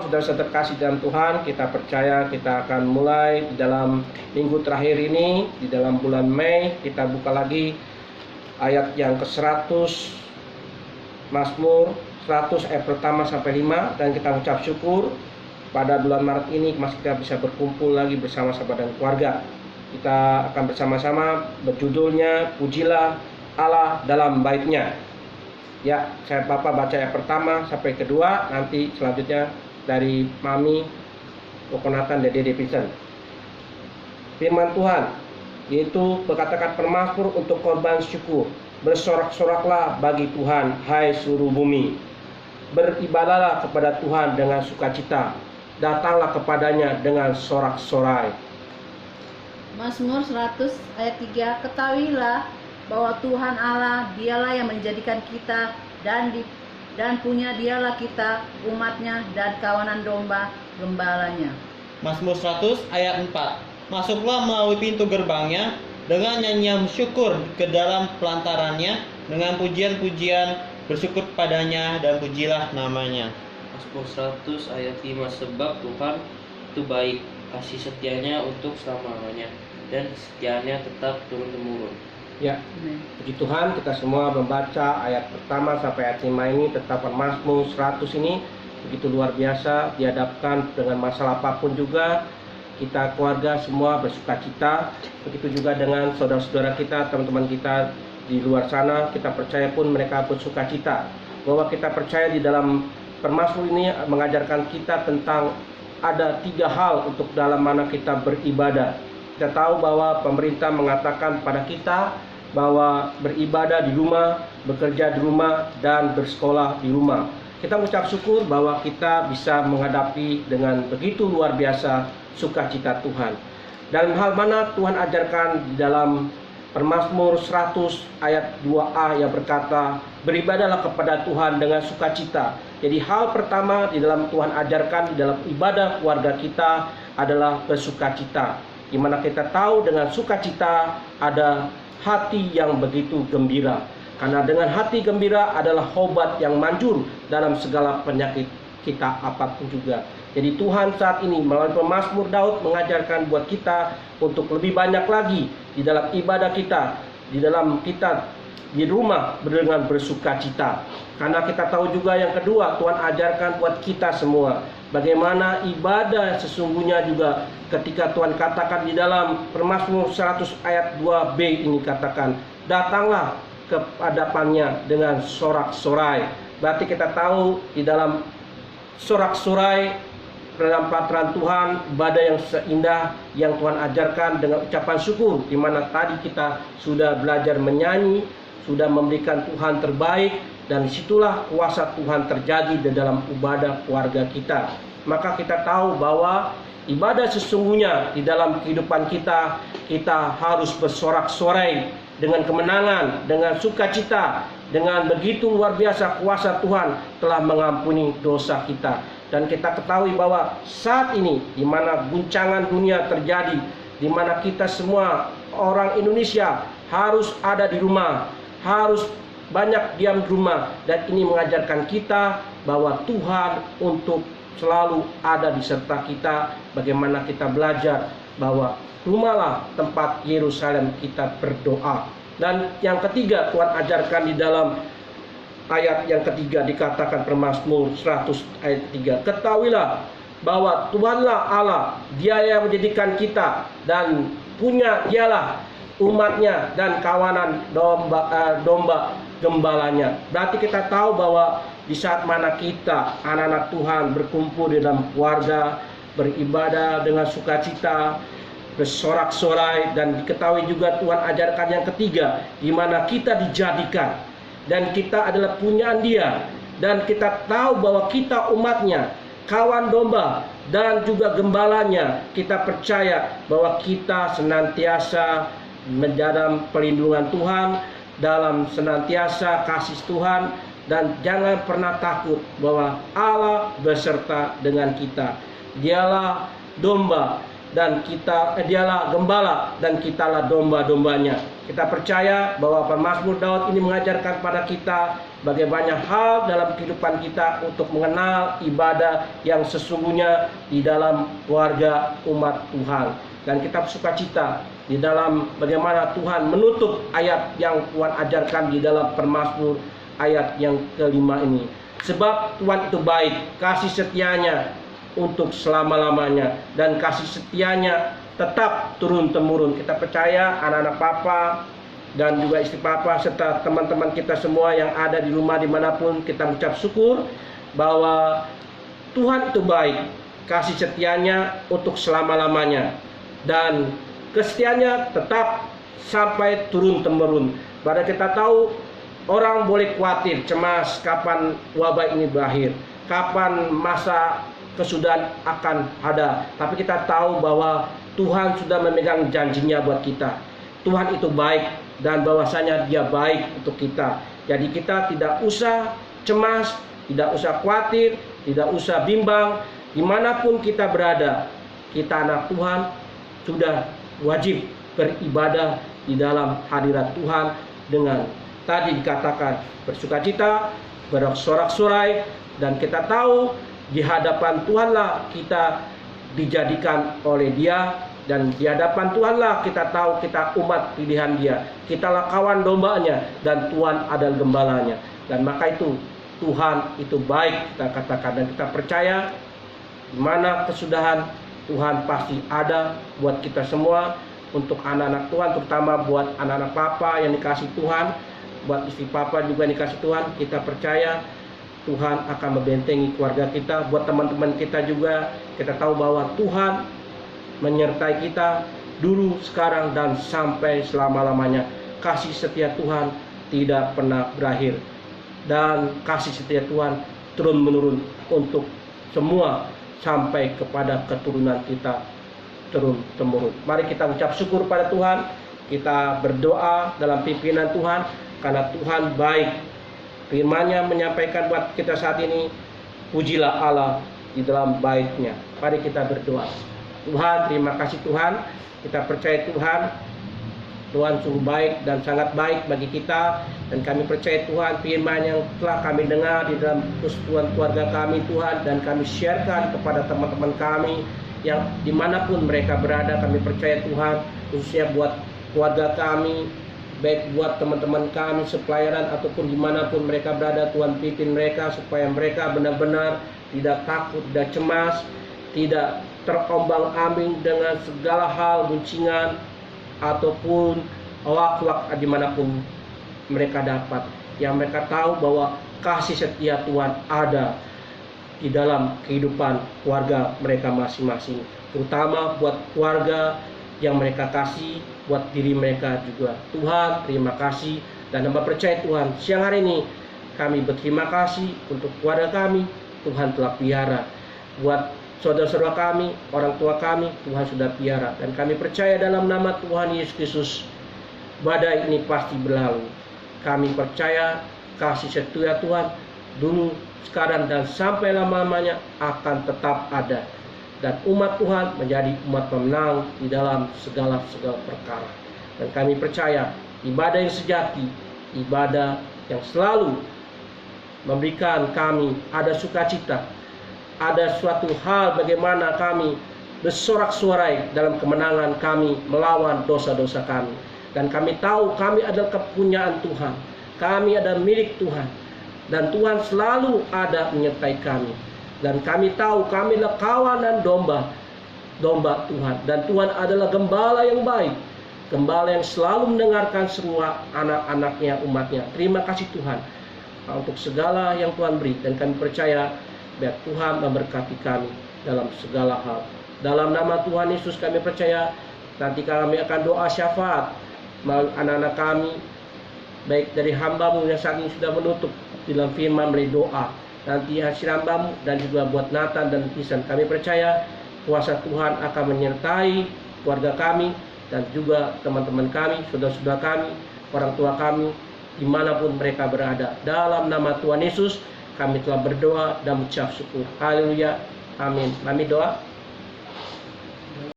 saudara-saudara terkasih dalam Tuhan, kita percaya kita akan mulai di dalam minggu terakhir ini, di dalam bulan Mei. Kita buka lagi ayat yang ke-100, Mazmur 100 ayat pertama sampai 5, dan kita ucap syukur pada bulan Maret ini masih kita bisa berkumpul lagi bersama-sama dengan keluarga. Kita akan bersama-sama berjudulnya Pujilah Allah dalam Bait-Nya. Ya, saya Bapak baca ayat pertama sampai kedua, nanti selanjutnya dari Mami Kokonatan dan Dede Vincent. Firman Tuhan, yaitu berkatakan permazmur untuk korban syukur. Bersorak-soraklah bagi Tuhan, hai seluruh bumi. Beribadahlah kepada Tuhan dengan sukacita. Datanglah kepadanya dengan sorak-sorai. Mazmur 100 ayat 3, ketahuilah bahwa Tuhan Allah dialah yang menjadikan kita dan punya dialah kita, umatnya dan kawanan domba gembalanya. Mazmur 100 ayat 4, masuklah melalui pintu gerbangnya dengan nyanyian syukur ke dalam pelantarannya, dengan pujian-pujian bersyukur padanya dan pujilah namanya. Mazmur 100 ayat 5, sebab Tuhan itu baik, kasih setianya untuk selama-lamanya, dan kesetiaannya tetap turun-temurun. Ya, puji Tuhan, kita semua membaca ayat pertama sampai ayat 5 ini tentang Mazmur 100 ini begitu luar biasa. Dihadapkan dengan masalah apapun juga, kita keluarga semua bersukacita. Begitu juga dengan saudara-saudara kita, teman-teman kita di luar sana, kita percaya pun mereka bersukacita. Bahwa kita percaya di dalam Mazmur ini mengajarkan kita tentang ada 3 hal untuk dalam mana kita beribadah. Kita tahu bahwa pemerintah mengatakan pada kita bahwa beribadah di rumah, bekerja di rumah, dan bersekolah di rumah. Kita mengucap syukur bahwa kita bisa menghadapi dengan begitu luar biasa sukacita Tuhan. Dalam hal mana Tuhan ajarkan di dalam Mazmur 100 ayat 2a yang berkata, beribadahlah kepada Tuhan dengan sukacita. Jadi hal pertama di dalam Tuhan ajarkan di dalam ibadah keluarga kita adalah bersukacita. Di mana kita tahu dengan sukacita ada hati yang begitu gembira. Karena dengan hati gembira adalah obat yang manjur dalam segala penyakit kita apapun juga. Jadi Tuhan saat ini melalui pemazmur Daud mengajarkan buat kita untuk lebih banyak lagi di dalam ibadah kita, di dalam kita di rumah dengan bersukacita. Karena kita tahu juga yang kedua, Tuhan ajarkan buat kita semua bagaimana ibadah sesungguhnya juga. Ketika Tuhan katakan di dalam Mazmur 100 ayat 2b ini katakan, datanglah kehadapannya dengan sorak-sorai. Berarti kita tahu di dalam sorak-sorai dalam pelataran Tuhan, ibadah yang seindah yang Tuhan ajarkan dengan ucapan syukur, di mana tadi kita sudah belajar menyanyi, sudah memberikan Tuhan terbaik, dan disitulah kuasa Tuhan terjadi di dalam ibadah keluarga kita. Maka kita tahu bahwa ibadah sesungguhnya di dalam kehidupan kita, kita harus bersorak-sorai dengan kemenangan, dengan sukacita, dengan begitu luar biasa kuasa Tuhan telah mengampuni dosa kita. Dan kita ketahui bahwa saat ini di mana guncangan dunia terjadi, di mana kita semua orang Indonesia harus ada di rumah, harus banyak diam di rumah, dan ini mengajarkan kita bahwa Tuhan untuk selalu ada di serta kita. Bagaimana kita belajar bahwa rumahlah tempat Yerusalem kita berdoa. Dan yang ketiga Tuhan ajarkan di dalam ayat yang ketiga dikatakan Mazmur 100 ayat 3, ketahuilah bahwa Tuhanlah Allah, Dia yang menjadikan kita dan punya dialah umatnya dan kawanan domba gembalanya. Berarti kita tahu bahwa di saat mana kita anak-anak Tuhan berkumpul di dalam keluarga, beribadah dengan sukacita, bersorak-sorai, dan diketahui juga Tuhan ajarkan yang ketiga, di mana kita dijadikan dan kita adalah punyaan Dia, dan kita tahu bahwa kita umatnya, kawan domba dan juga gembalanya. Kita percaya bahwa kita senantiasa mendalam pelindungan Tuhan, dalam senantiasa kasih Tuhan, dan jangan pernah takut bahwa Allah beserta dengan kita. Dialah domba dan dialah gembala dan kitalah domba-dombanya. Kita percaya bahwa Mazmur Daud ini mengajarkan pada kita bagaimana hal dalam kehidupan kita untuk mengenal ibadah yang sesungguhnya di dalam keluarga umat Tuhan. Dan kita bersukacita di dalam bagaimana Tuhan menutup ayat yang Tuhan ajarkan di dalam Permazmur ayat yang kelima ini. Sebab Tuhan itu baik, kasih setianya untuk selama-lamanya, dan kasih setianya tetap turun-temurun. Kita percaya anak-anak Papa dan juga istri Papa serta teman-teman kita semua yang ada di rumah dimanapun, kita mengucap syukur bahwa Tuhan itu baik, kasih setianya untuk selama-lamanya, dan kesetiaannya tetap sampai turun-temurun. Padahal kita tahu orang boleh khawatir, cemas kapan wabah ini berakhir, kapan masa kesudahan akan ada. Tapi kita tahu bahwa Tuhan sudah memegang janjinya buat kita. Tuhan itu baik dan bahwasanya Dia baik untuk kita. Jadi kita tidak usah cemas, tidak usah khawatir, tidak usah bimbang. Dimanapun kita berada, kita anak Tuhan sudah wajib beribadah di dalam hadirat Tuhan dengan tadi dikatakan bersukacita, bersorak-sorai, dan kita tahu di hadapan Tuhanlah kita dijadikan oleh Dia, dan di hadapan Tuhanlah kita tahu kita umat pilihan Dia, kitalah kawan dombanya, dan Tuhan adalah gembalanya. Dan maka itu Tuhan itu baik, kita katakan, dan kita percaya di mana kesudahan Tuhan pasti ada buat kita semua, untuk anak-anak Tuhan, terutama buat anak-anak Papa yang dikasih Tuhan, buat istri Papa juga yang dikasih Tuhan. Kita percaya Tuhan akan membentengi keluarga kita. Buat teman-teman kita juga, kita tahu bahwa Tuhan menyertai kita dulu, sekarang, dan sampai selama-lamanya. Kasih setia Tuhan tidak pernah berakhir, dan kasih setia Tuhan turun-menurun untuk semua sampai kepada keturunan kita turun-temurun. Mari kita ucap syukur pada Tuhan. Kita berdoa dalam pimpinan Tuhan, karena Tuhan baik. Firman-Nya menyampaikan buat kita saat ini, pujilah Allah di dalam bait-Nya. Mari kita berdoa. Tuhan, terima kasih Tuhan. Kita percaya Tuhan sungguh baik dan sangat baik bagi kita, dan kami percaya Tuhan firman yang telah kami dengar di dalam persekutuan keluarga kami Tuhan, dan kami sharekan kepada teman-teman kami yang dimanapun mereka berada. Kami percaya Tuhan, khususnya buat keluarga kami, baik buat teman-teman kami sepelayanan ataupun dimanapun mereka berada, Tuhan pimpin mereka supaya mereka benar-benar tidak takut, tidak cemas, tidak terombang-ambing dengan segala hal guncingan ataupun waktu-waktu dimanapun mereka dapat. Yang mereka tahu bahwa kasih setia Tuhan ada di dalam kehidupan keluarga mereka masing-masing, terutama buat keluarga yang mereka kasih, buat diri mereka juga. Tuhan, terima kasih, dan hamba percaya Tuhan, siang hari ini kami berterima kasih untuk keluarga kami. Tuhan telah piara. Buat saudara-saudara kami, orang tua kami, Tuhan sudah piara, dan kami percaya dalam nama Tuhan Yesus Kristus, badai ini pasti berlalu. Kami percaya kasih setia Tuhan dulu, sekarang, dan sampai lama-lamanya akan tetap ada, dan umat Tuhan menjadi umat pemenang di dalam segala perkara. Dan kami percaya ibadah yang sejati, ibadah yang selalu memberikan kami ada sukacita, ada suatu hal bagaimana kami bersorak-sorai dalam kemenangan kami melawan dosa-dosa kami. Dan kami tahu kami adalah kepunyaan Tuhan, kami adalah milik Tuhan, dan Tuhan selalu ada menyertai kami. Dan kami tahu kami adalah kawanan domba Tuhan, dan Tuhan adalah gembala yang baik, gembala yang selalu mendengarkan semua anak-anaknya, umatnya. Terima kasih Tuhan untuk segala yang Tuhan beri, dan kami percaya biar Tuhan memberkati kami dalam segala hal. Dalam nama Tuhan Yesus kami percaya nanti kami akan doa syafaat melalui anak-anak kami, baik dari hamba-Mu yang saat ini sudah menutup dalam firman melalui doa, nanti hasil hamba-Mu, dan juga buat Nathan dan Pisan. Kami percaya kuasa Tuhan akan menyertai keluarga kami, dan juga teman-teman kami, saudara-saudara kami, orang tua kami, dimanapun mereka berada. Dalam nama Tuhan Yesus kami telah berdoa dan mengucap syukur. Haleluya. Amin. Kami doa.